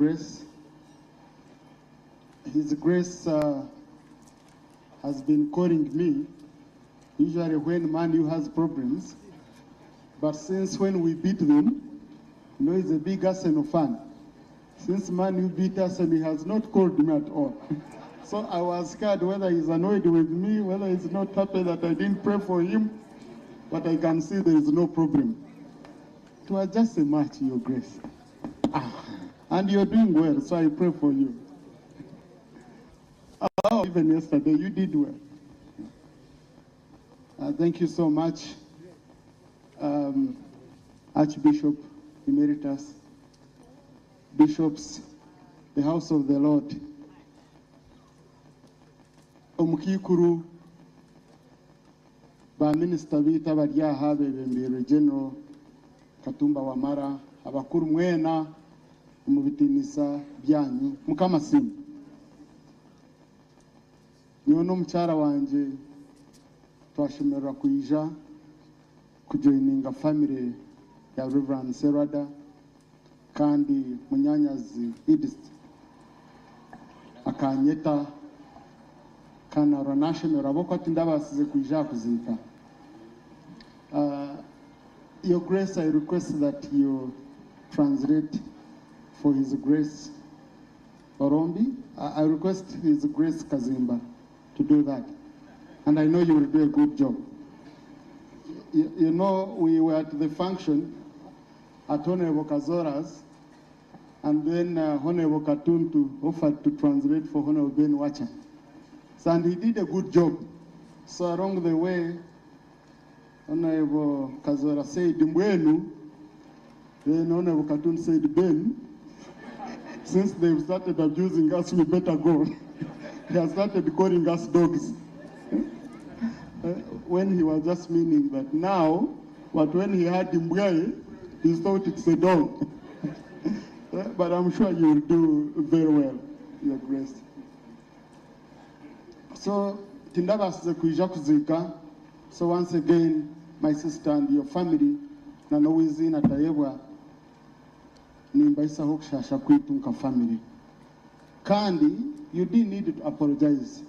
Grace. His Grace has been calling me, usually when Man U has problems, but since when we beat them, you know, he's a big Arsenal fan. Since Man U beat us, and he has not called me at all. So I was scared whether he's annoyed with me, whether he's not happy that I didn't pray for him, but I can see there is no problem. It was just a match, Your Grace. And you're doing well, so I pray for you. Oh, even yesterday, you did well. Thank you so much, Archbishop Emeritus, bishops, the house of the Lord, Omukikuru, ba minister bita baryaha bebembere General Katumba Wamara, abakuru mwena umubitinisa byanyu mukamasimu. Niyo no mchara wanje twashimira kuija kujoininga family ya Reverend Serada kandi munyanyazi Idist akanyeta kana ranashimira aboko tindabasize kuija kuzika. Your Grace, I request that you translate for His Grace Orombi. I request His Grace Kazimba to do that. And I know you will do a good job. You know, we were at the function at Honorable Kazora's, and then Honorable Katuntu offered to translate for Honorable Ben Wacha. So, and he did a good job. So along the way, Honorable Kazora said, Mbwenu, then Honorable Katuntu said, Ben, since they've started abusing us, we better go. He has started calling us dogs. When he was just meaning that now, but when he had Mbwaye, he thought it's a dog. But I'm sure you will do very well, Your Grace. So, Tindabas kuija kuzika. So once again, my sister and your family, na nowizi na TAYEBWA, nimbaisa hokshasha kwitu nka family. Kandi, you didn't need to apologize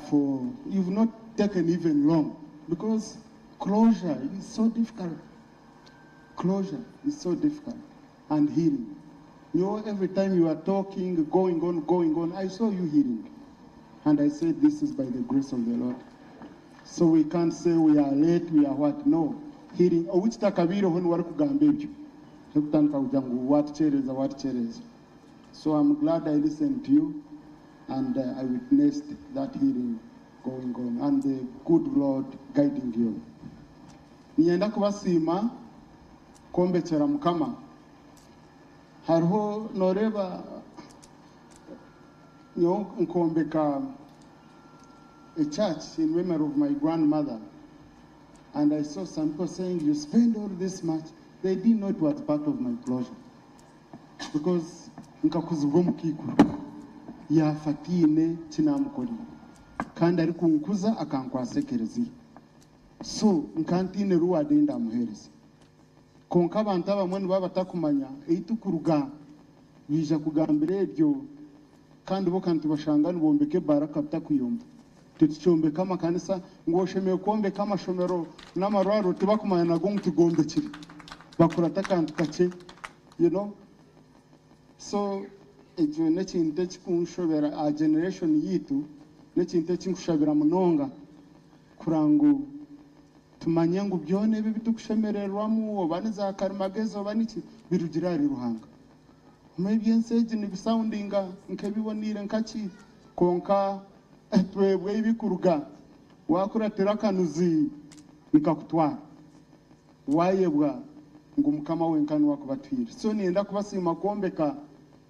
for, you've not taken even long, because closure is so difficult. Closure is so difficult, and healing. You know, every time you are talking, going on, I saw you healing. And I said, this is by the grace of the Lord. So we can't say we are late, we are what? No. Healing. Which takabiro hon waru kugambebyo. Hekutanka ujangu what chereza. So I'm glad I listened to you, and I witnessed that healing going on, and the good Lord guiding you. Nienda kubasima kombe chera mukama. Harho noreba nkombeka a church in memory of my grandmother, and I saw some people saying, you spend all this much. They didn't know it was part of my closure, because nkakuzugomukikuru ya fatine chinamukori kandi ari kunkuza akankwasekerezi, so nkantine ruwa denda muhereza konka abantu abamwe babatakumanya eitukuruga bija kugambira ebyo kandi bo kantu bashangana bombeke baraka bitakuyomba tuchombe kama kanisa ngoshemeye kombe kama shomero n'amarwaro tibakumanya nago ngutugombe kiri bakurata kantu kace, you know. So ejo nekinte chikunshobera a generation yitu nekinte chinkushabira munonga kurango tumanye ngo byone bibi tukushemererwamo obaniza karimagezo baniki birugirari ruhanga maybe enseje ni bisoundinga nkebibonire nkaki konka twebwe ibikuruga wakuratira kanuzi nikakutwara wayebwa ngo mukama wenkani wakubatwira. So nienda kubasima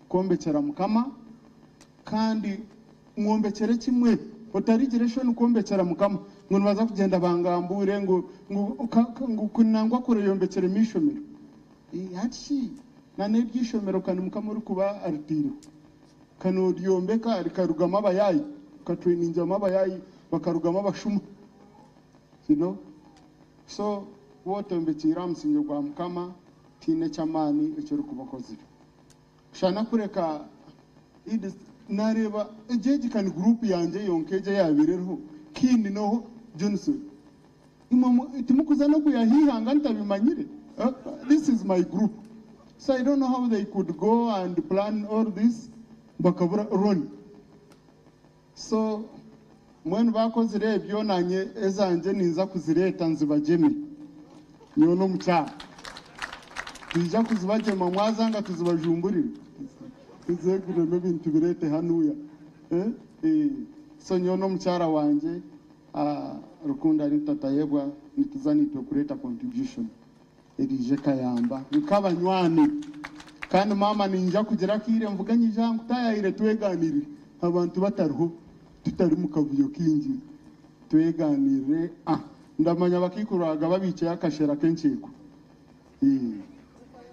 kombekera mukama kandi mwombekere kimwe otari generation kombekera mukama ngo baza kugenda bangambure ngo kunangwa kureyombekere mishomero yachi na nebyishomero kandi mukama uri kuba artiro kano ryombeka arikarugama abayayi katwininja mabayayi bakarugama abashuma, you know. So wote mbekira msinyo kwa mukama tine chamani ecyo kubakozira. shana kureka idis nareba ejeji kan group yanje yonkeje yabireho kindi no junsu itimukuzana kuyahihanga ntabimanyire. This is my group, so I don't know how they could go and plan all this bakabura run. So when bakozire ebyo nanye ezanje ninza kuzireta nzibajemi nyono mcha tujja kuzibajema mwazanga tuzibajumburire tuzegure n'ebintu birete hanuya so nyono mchara wanje Rukunda Rita Tayebwa nituzani kureta contribution erije kayamba nk'abanywani kandi mama ninja kugira kire mvuganye jangu tayayire tweganire abantu batariho tutari mu kavuyo kingi tweganire ndamanya bakikuraga babicaye akashera kensheko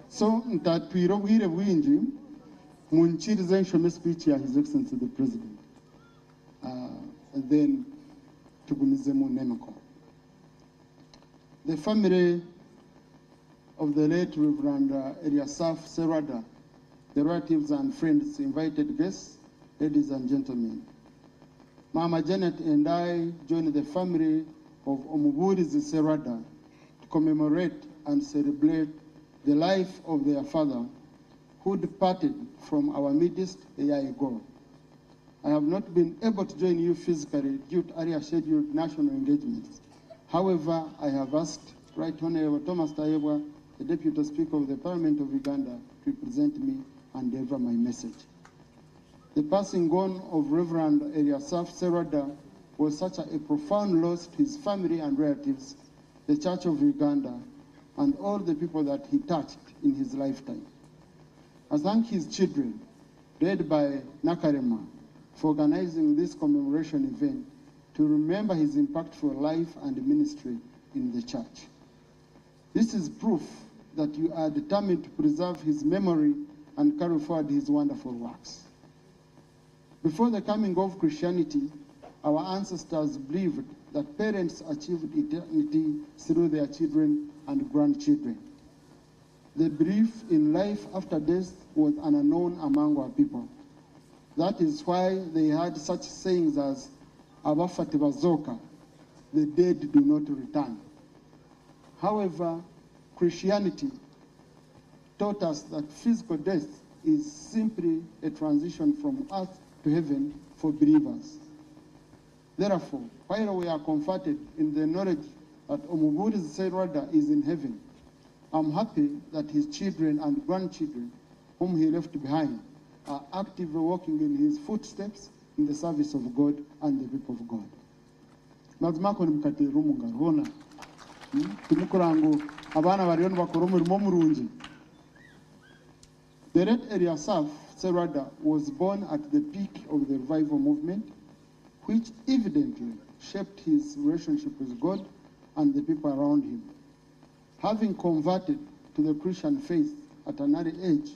so ntatwiro bwire bwinji munchirize nshome speech ya His Excellency the President and then tugumize mu nemako. The family of the late Reverend Eliasaph Serada, the relatives and friends, invited guests, ladies and gentlemen. Mama Janet and I joined the family of Omuguri's Serada to commemorate and celebrate the life of their father, who departed from our midst a year ago. I have not been able to join you physically due to earlier scheduled national engagements. However, I have asked Right Honorable Thomas Tayebwa, the Deputy Speaker of the Parliament of Uganda, to represent me and deliver my message. The passing on of Reverend Eliasaph Serada was such a profound loss to his family and relatives, the Church of Uganda, and all the people that he touched in his lifetime. I thank his children, led by Nakarema, for organizing this commemoration event to remember his impactful life and ministry in the church. This is proof that you are determined to preserve his memory and carry forward his wonderful works. Before the coming of Christianity, our ancestors believed that parents achieved eternity through their children and grandchildren. The belief in life after death was unknown among our people. That is why they had such sayings as Abafati bazoka, the dead do not return. However, Christianity taught us that physical death is simply a transition from earth to heaven for believers. Therefore, while we are comforted in the knowledge that Omuguri's Serada is in heaven, I'm happy that his children and grandchildren, whom he left behind, are actively walking in his footsteps in the service of God and the people of God. Mazimako ni mkatero mungarona. Tumukurango abana bariyo bakora umurimo murungi. The late Eliasaph Serada was born at the peak of the revival movement, which evidently shaped his relationship with God and the people around him. Having converted to the Christian faith at an early age,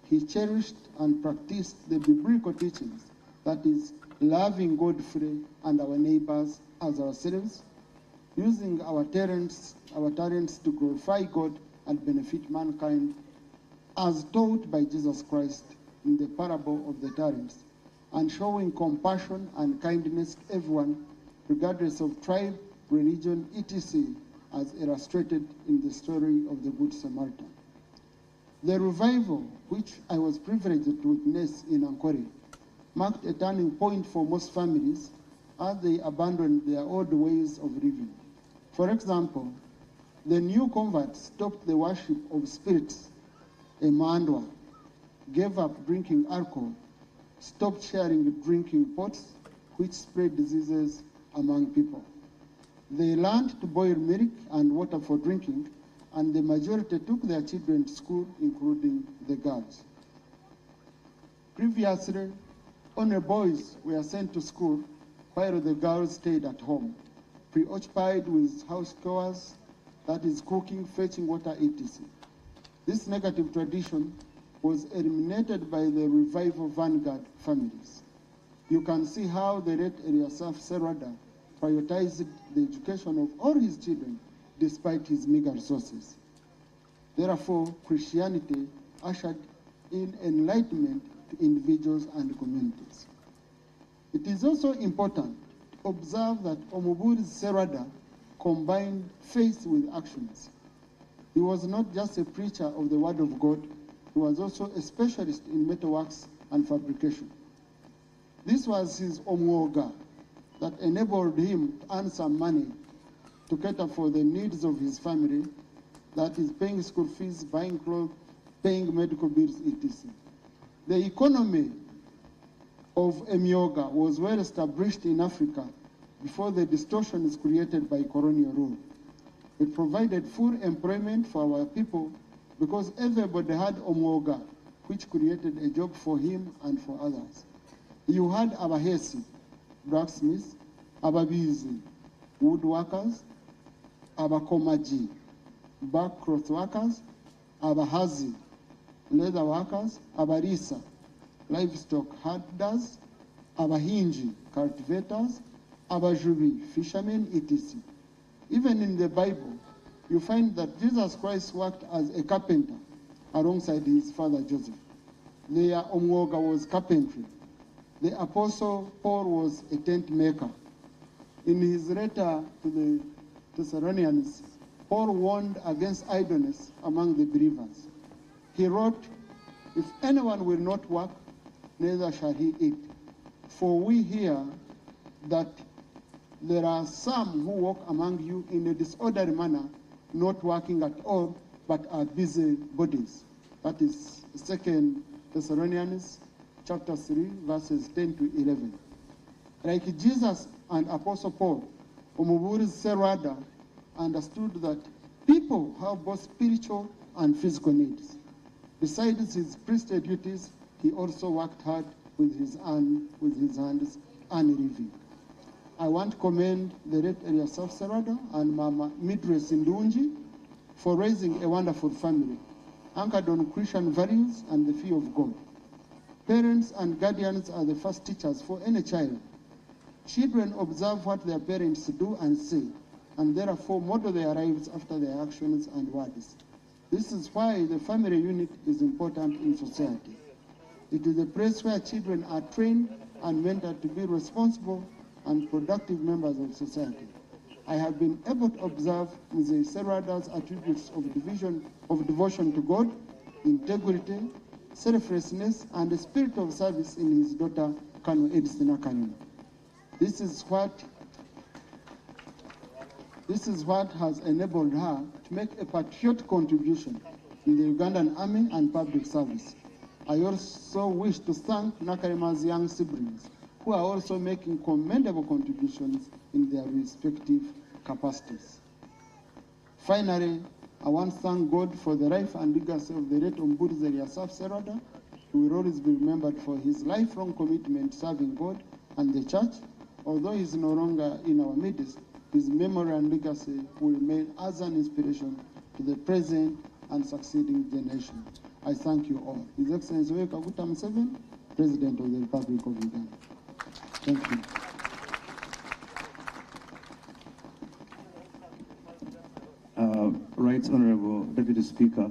he cherished and practiced the biblical teachings, that is, loving God fully and our neighbors as ourselves, using our talents to glorify God and benefit mankind, as taught by Jesus Christ in the parable of the talents, and showing compassion and kindness to everyone, regardless of tribe, religion, etc., as illustrated in the story of the Good Samaritan. The revival, which I was privileged to witness in Ankole, marked a turning point for most families as they abandoned their old ways of living. For example, the new converts stopped the worship of spirits, Emandwa, gave up drinking alcohol, stopped sharing drinking pots, which spread diseases among people. They learned to boil milk and water for drinking, and the majority took their children to school, including the girls. Previously, only boys were sent to school, while the girls stayed at home, preoccupied with house chores, that is cooking, fetching water, etc. This negative tradition was eliminated by the revival vanguard families. You can see how the late Eliasaph Serada prioritized the education of all his children despite his meager resources. Therefore, Christianity ushered in enlightenment to individuals and communities. It is also important to observe that Omuburi Serada combined faith with actions. He was not just a preacher of the Word of God, he was also a specialist in metalworks and fabrication. This was his omwoga that enabled him to earn some money to cater for the needs of his family, that is paying school fees, buying clothes, paying medical bills, etc. The economy of Emyoga was well established in Africa before the distortions created by colonial rule. It provided full employment for our people because everybody had Omwoga, which created a job for him and for others. You had Abahesi, blacksmiths, Ababizi, woodworkers, Abakomaji, backcloth workers, Abahazi, leather workers, Abarisa, livestock herders, Abahinji, cultivators, Abajubi, fishermen, etc. Even in the Bible, you find that Jesus Christ worked as a carpenter alongside his father Joseph. Their omwoga was carpentry. The Apostle Paul was a tent maker. In his letter to the Thessalonians, Paul warned against idleness among the believers. He wrote, "If anyone will not work, neither shall he eat. For we hear that there are some who walk among you in a disorderly manner, not working at all, but are busy bodies." That is 2 Thessalonians chapter 3, verses 10 to 11. Like Jesus and Apostle Paul, Omuburi Serada understood that people have both spiritual and physical needs. Besides his priestly duties, he also worked hard with his hands and living. I want to commend the late Eliasaf Serada and Mama Midres Ndunji for raising a wonderful family, anchored on Christian values and the fear of God. Parents and guardians are the first teachers for any child. Children observe what their parents do and say, and therefore model their lives after their actions and words. This is why the family unit is important in society. It is a place where children are trained and mentored to be responsible and productive members of society. I have been able to observe Mzee Serada's attributes of devotion to God, integrity, selflessness, and the spirit of service in his daughter, Kano Edisina Kanino. This is what has enabled her to make a patriotic contribution in the Ugandan Army and public service. I also wish to thank Nakarima's young siblings, who are also making commendable contributions in their respective capacities. Finally, I want to thank God for the life and legacy of the late Omuburi Eliasaf Serada, who will always be remembered for his lifelong commitment serving God and the church. Although he is no longer in our midst, his memory and legacy will remain as an inspiration to the present and succeeding generation. I thank you all. His Excellency Kaguta Museveni, President of the Republic of Uganda. Thank you. Right Honorable Deputy Speaker.